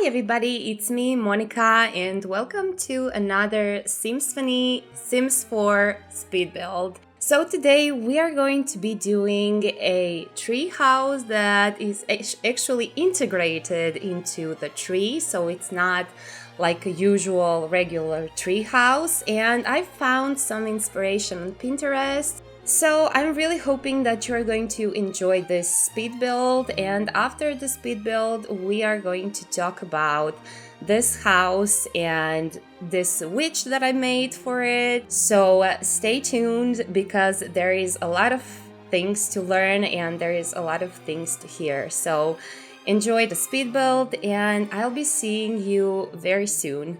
everybody, it's me, Monica, and welcome to another Simsphony Sims 4 speed build. So today we are going to be doing a tree house that is actually integrated into the tree, so it's not like a usual regular tree house, and I found some inspiration on Pinterest. So I'm really hoping that you are going to enjoy this speed build, and after the speed build we are going to talk about this house and this witch that I made for it. So stay tuned because there is a lot of things to learn and there is a lot of things to hear. So enjoy the speed build and I'll be seeing you very soon.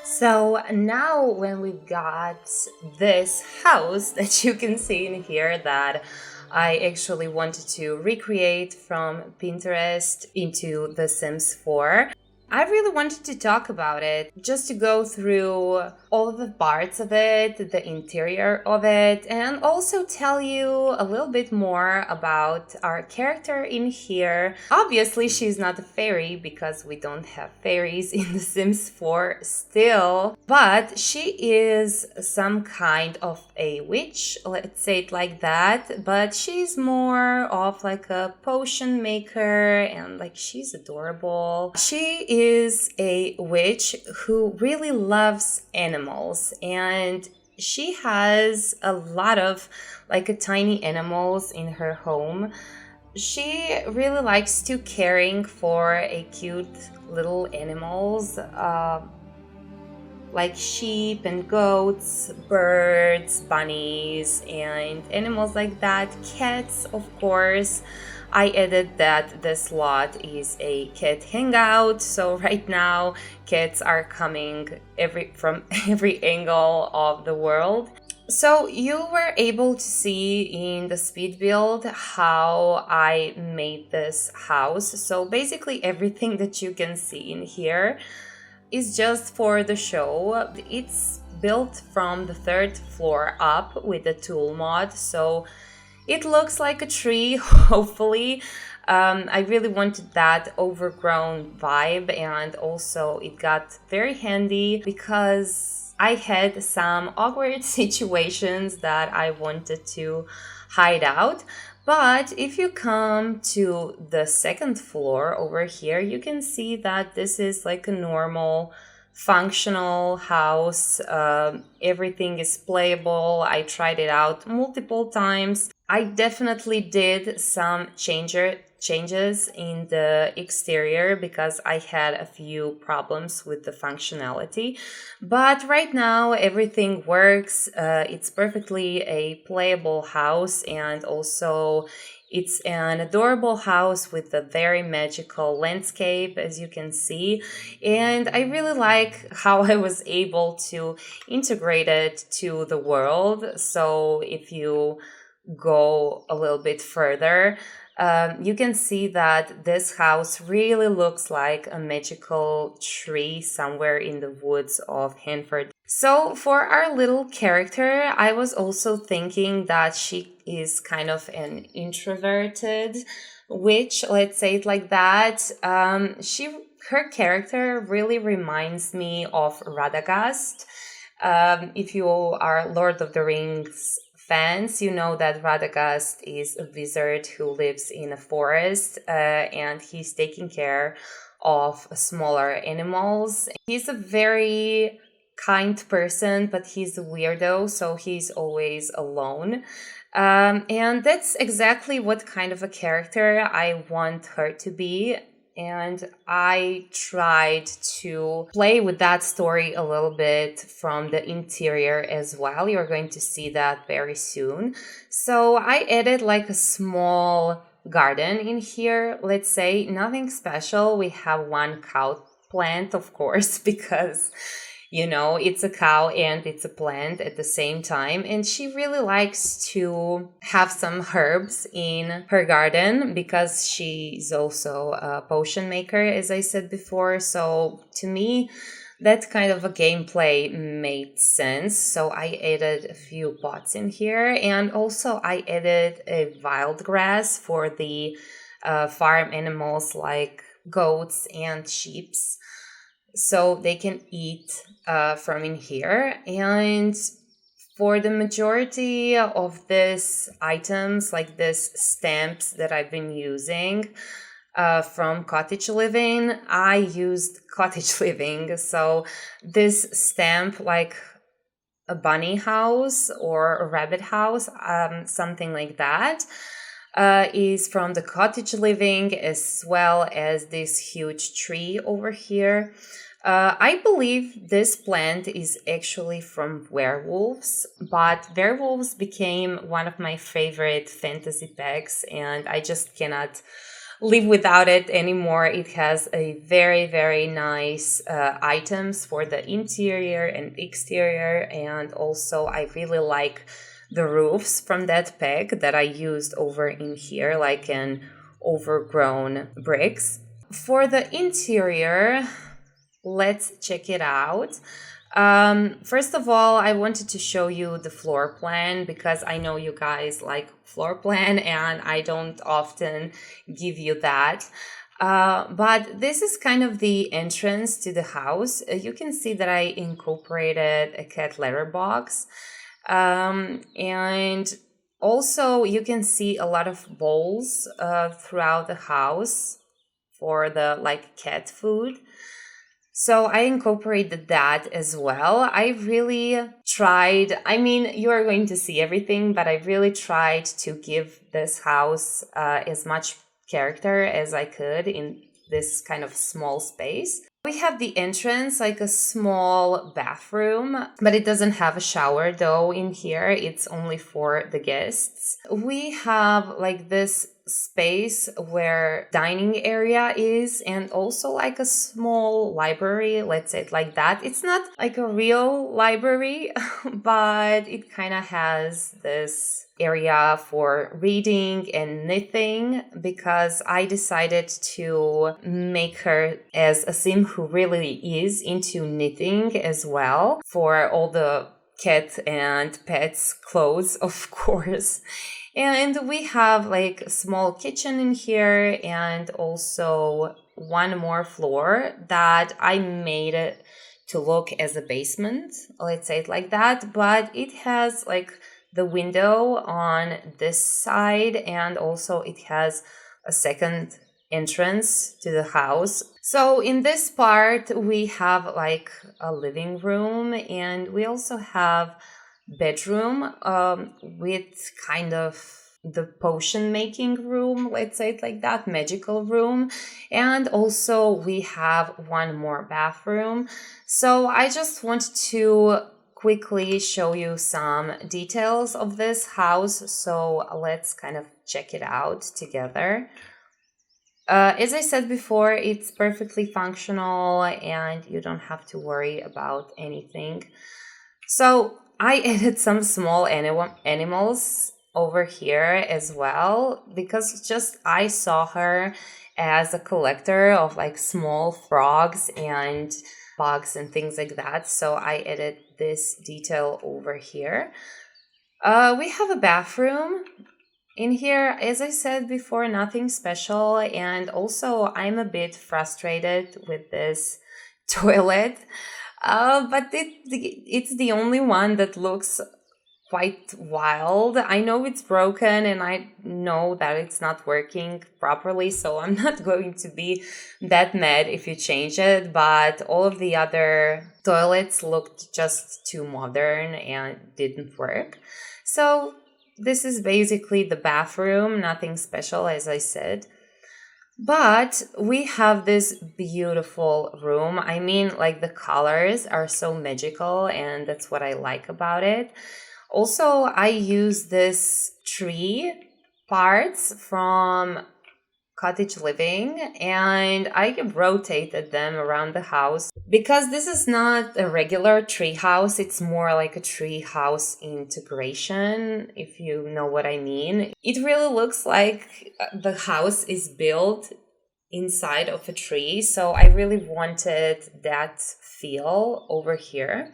So now when we've got this house that you can see in here that I actually wanted to recreate from Pinterest into The Sims 4, I really wanted to talk about it, just to go through all of the parts of it, the interior of it, and also tell you a little bit more about our character in here. Obviously, she's not a fairy because we don't have fairies in The Sims 4 still, but she is some kind of a witch, let's say it like that, but she's more of like a potion maker and like she's adorable. She is a witch who really loves animals, and she has a lot of like tiny animals in her home. She really likes to caring for a cute little animals, like sheep and goats, birds, bunnies, and animals like that. Cats, of course. I added that this lot is a cat hangout, so right now cats are coming from every angle of the world. So you were able to see in the speed build how I made this house. So basically everything that you can see in here is just for the show. It's built from the 3rd floor up with the tool mod, so it looks like a tree, hopefully. I really wanted that overgrown vibe, and also it got very handy because I had some awkward situations that I wanted to hide out. But if you come to the 2nd floor over here, you can see that this is like a normal functional house. Everything is playable. I tried it out multiple times. I definitely did some changes in the exterior because I had a few problems with the functionality. But right now everything works. It's perfectly a playable house, and also it's an adorable house with a very magical landscape, as you can see. And I really like how I was able to integrate it to the world. So if you go a little bit further, you can see that this house really looks like a magical tree somewhere in the woods of Henford. So for our little character, I was also thinking that she is kind of an introverted witch, let's say it like that. Her character really reminds me of Radagast. If you are Lord of the Rings fans, you know that Radagast is a wizard who lives in a forest, and he's taking care of smaller animals. He's a very kind person, but he's a weirdo, so he's always alone. And that's exactly what kind of a character I want her to be. And I tried to play with that story a little bit from the interior as well. You're going to see that very soon. So I added like a small garden in here. Let's say nothing special. We have one cow plant, of course, because it's a cow and it's a plant at the same time. And she really likes to have some herbs in her garden because she's also a potion maker, as I said before. So to me, that kind of a gameplay made sense. So I added a few pots in here, and also I added a wild grass for the farm animals like goats and sheep, so they can eat from in here. And for the majority of these items, like these stamps that I've been using from Cottage Living, I used Cottage Living. So this stamp, like a bunny house or a rabbit house, something like that, is from the Cottage Living, as well as this huge tree over here. I believe this plant is actually from werewolves, but werewolves became one of my favorite fantasy packs, and I just cannot live without it anymore. It has a very, very nice items for the interior and exterior, and also I really like the roofs from that pack that I used over in here, like an overgrown bricks. For the interior, let's check it out. First of all, I wanted to show you the floor plan because I know you guys like floor plan and I don't often give you that. But this is kind of the entrance to the house. You can see that I incorporated a cat litter box. And also you can see a lot of bowls throughout the house for the like cat food. So I incorporated that as well. I really tried, I mean, you are going to see everything, but I really tried to give this house as much character as I could in this kind of small space. We have the entrance, like a small bathroom, but it doesn't have a shower though in here. It's only for the guests. We have like this space where dining area is, and also like a small library, let's say it like that. It's not like a real library, but it kind of has this area for reading and knitting because I decided to make her as a sim who really is into knitting as well for all the cat and pets clothes, of course. And we have like a small kitchen in here, and also one more floor that I made it to look as a basement, let's say it like that. But it has like the window on this side, and also it has a second entrance to the house. So in this part, we have like a living room, and we also have bedroom with kind of the potion making room, let's say it like that, magical room. And also we have one more bathroom. So I just want to quickly show you some details of this house. So let's kind of check it out together. As I said before, it's perfectly functional and you don't have to worry about anything. So I added some small animals over here as well because just I saw her as a collector of like small frogs and bugs and things like that. So I added this detail over here. We have a bathroom in here. As I said before, nothing special. And also I'm a bit frustrated with this toilet. But it's the only one that looks quite wild. I know it's broken and I know that it's not working properly, so I'm not going to be that mad if you change it, but all of the other toilets looked just too modern and didn't work. So this is basically the bathroom, nothing special as I said. But we have this beautiful room. I mean, like the colors are so magical and that's what I like about it. Also, I use this tree parts from Cottage Living and I rotated them around the house because this is not a regular tree house. It's more like a tree house integration, if you know what I mean. It really looks like the house is built inside of a tree. So I really wanted that feel over here.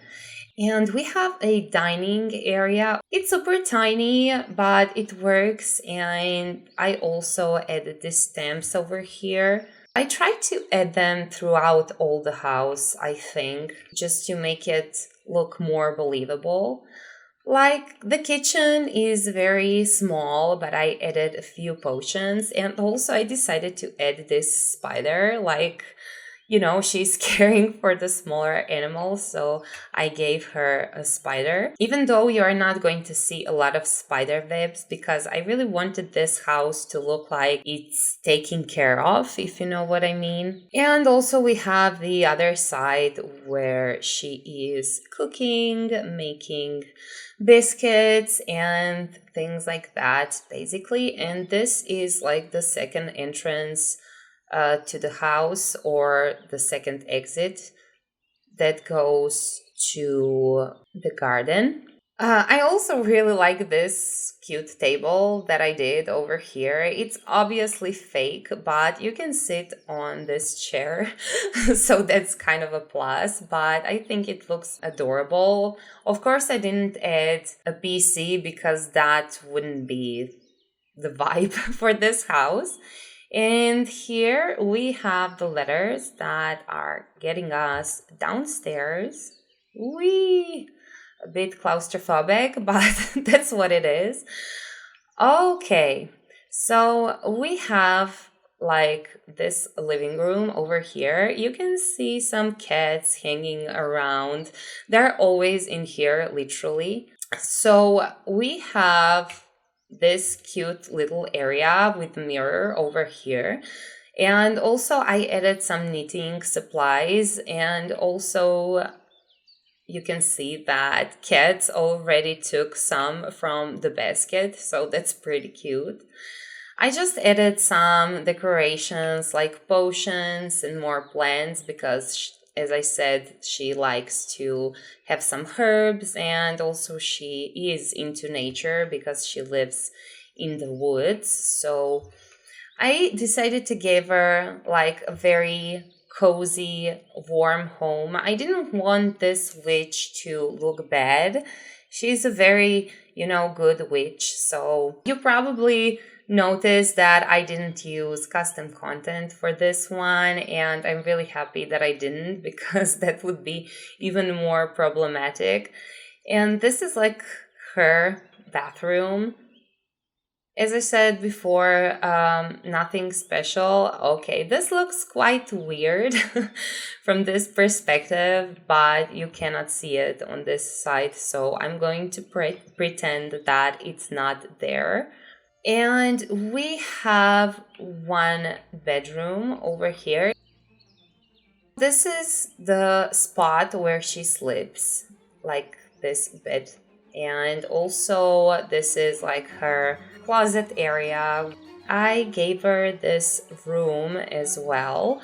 And we have a dining area. It's super tiny, but it works. And I also added these stamps over here. I tried to add them throughout all the house, I think, just to make it look more believable. Like, the kitchen is very small, but I added a few potions. And also I decided to add this spider, like, she's caring for the smaller animals, so I gave her a spider. Even though you are not going to see a lot of spider webs, because I really wanted this house to look like it's taken care of, if you know what I mean. And also we have the other side where she is cooking, making biscuits and things like that, basically. And this is like the second entrance to the house, or the second exit that goes to the garden. I also really like this cute table that I did over here. It's obviously fake, but you can sit on this chair, so that's kind of a plus, but I think it looks adorable. Of course, I didn't add a PC because that wouldn't be the vibe for this house. And here we have the letters that are getting us downstairs. Wee! A bit claustrophobic, but that's what it is. Okay, so we have like this living room over here. You can see some cats hanging around. They're always in here, literally. So we have this cute little area with mirror over here. And also I added some knitting supplies, and also you can see that cats already took some from the basket, so that's pretty cute. I just added some decorations like potions and more plants because as I said, she likes to have some herbs, and also she is into nature because she lives in the woods. So I decided to give her like a very cozy, warm home. I didn't want this witch to look bad. She's a very, good witch. So you probably noticed that I didn't use custom content for this one, and I'm really happy that I didn't because that would be even more problematic. And this is like her bathroom. As I said before, nothing special. Okay, this looks quite weird from this perspective, but you cannot see it on this side, so I'm going to pretend that it's not there. And we have one bedroom over here. This is the spot where she sleeps, like this bed. And also this is like her closet area. I gave her this room as well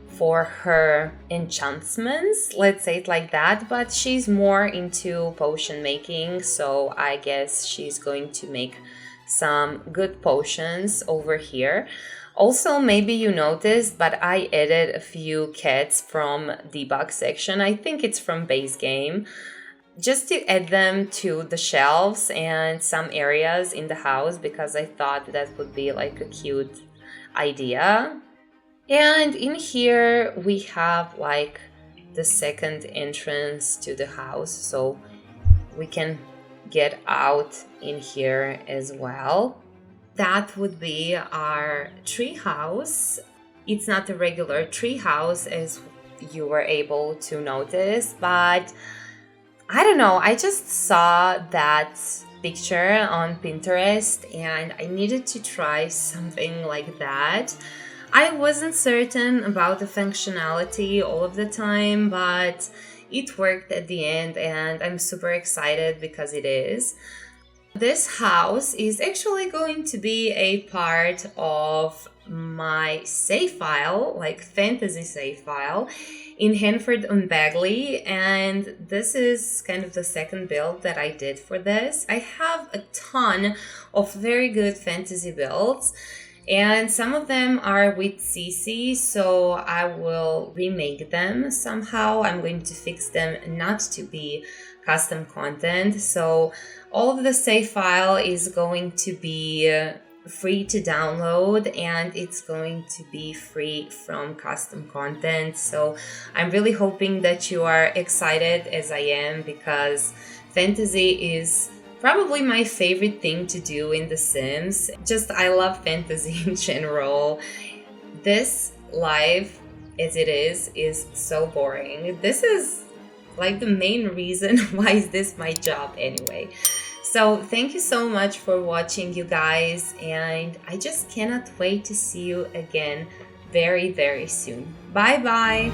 for her enchantments, let's say it like that, but she's more into potion making, so I guess she's going to make some good potions over here. Also, maybe you noticed, but I added a few cats from debug section. I think it's from base game, just to add them to the shelves and some areas in the house because I thought that would be like a cute idea. And in here we have like the second entrance to the house, so we can get out in here as well. That would be our tree house. It's not a regular tree house as you were able to notice, but I don't know, I just saw that picture on Pinterest and I needed to try something like that. I wasn't certain about the functionality all of the time, but it worked at the end and I'm super excited because it is. This house is actually going to be a part of my save file, like fantasy save file, in Henford-on-Bagley, and this is kind of the second build that I did for this. I have a ton of very good fantasy builds, And some of them are with CC, so I will remake them somehow. I'm going to fix them not to be custom content. So all of the save file is going to be free to download, and it's going to be free from custom content. So I'm really hoping that you are excited as I am, because fantasy is probably my favorite thing to do in The Sims. Just, I love fantasy in general. This life, as it is so boring. This is like the main reason why is this my job anyway. So thank you so much for watching, you guys, and I just cannot wait to see you again very, very soon. Bye bye.